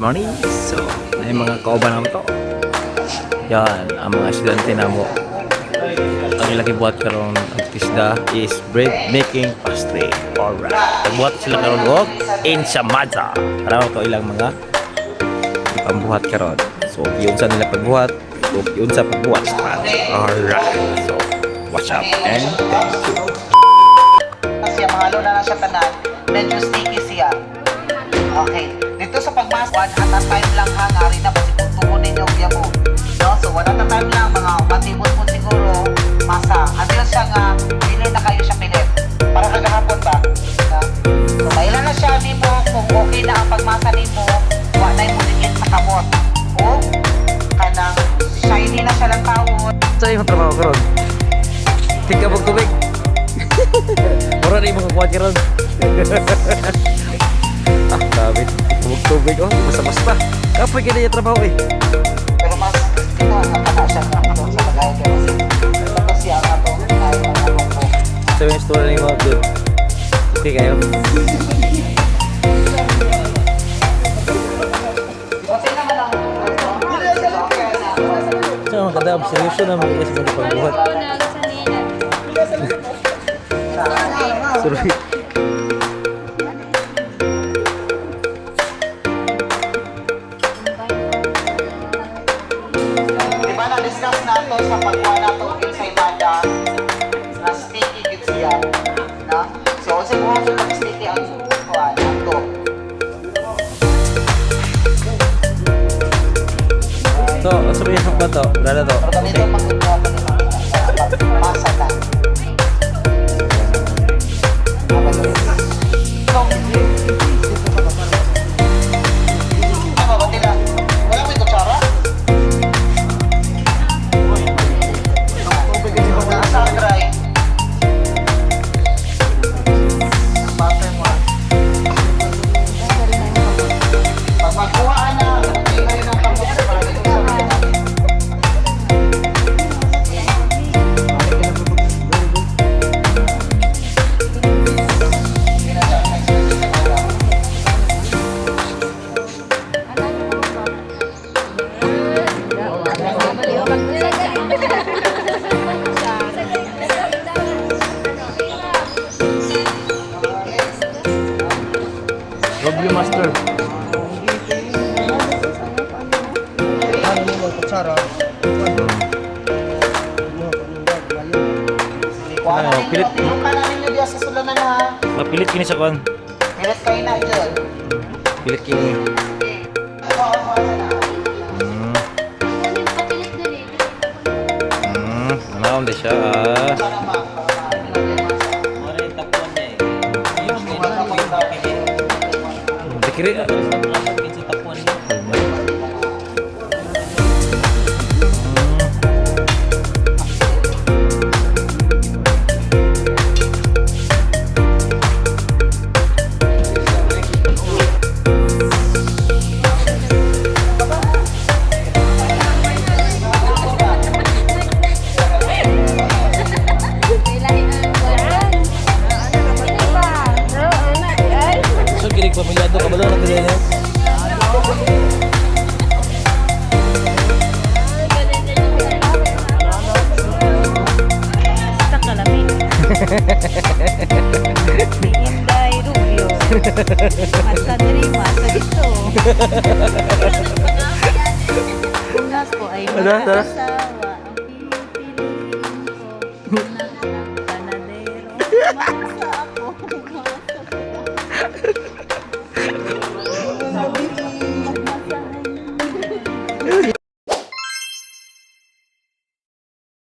morning. So, ay mga kauban naman to. Yan, ang mga estudyante na mo. Ang ilaki buhat karon artista is bread making pastry. Alright. Nagbuhat sila karon og ensamada. Para to ilang mga pambuhat karon. So, yun sa nila pagbuhat, yun sa pagbuhat. Alright. So, watch out and thank you. Kasi mahalo na siya tanan, medyo sticky siya. Okay, dito sa pagmaswan, at a time lang ha, nga rin na basipun-punin yung yamo. No? So, one at a time lang, mga matibot mo siguro, masa. Until siya nga, pili na kayo siya pilit. Para kagahapon ba? No? So, mailan na siya, di mo, kung okay na ang pagmasa ni mo, wala na yung muligit sa kamot. O, kanang shiny na siya lang tawon. So, yung trabaho karon. Tika mong tubig. Mura na yung mga kuha karon. Ah, David, tubig oh, basta-basta. Kapoy ka na yung trabaho eh. Pero mas, ito ang nakaka siya sa bagay kayo. Ito siya ang ito, ay ang along ko. So yung story ni mga dude. Okay kayo? Okay naman ang So mga kadam, seryoso na mga isa sa pagbuhat. Sorry. Diba na-discuss na ito sa pagkuha na ito ensaymada na sticky gid siya. No? So, siguro ito pag-sticky ang kuha na ito. So, sabihin mo ba ito? Lala to? Pero ganito mag-kuha ko nila. Masa na. Ano ba tila? Wala may kutsara? Nasa dry. Basta mo. Pag magkuha na, hindi kayo ng pamukha para dito sa mga. W Master. Kuha na Ano, ninyo, pilit. tinong ka na ninyo diya sa sulanan ha. Mapilit kini sa kwan. Pilit kayo na dyan. Pilit kini. Manaon di siya ah. Dikiri ah. So kinig pamilyado ka ba doon ang ganyan? Inday Rubio. Masa diri, masa dito. Bungas po ay Ano? mga asawa.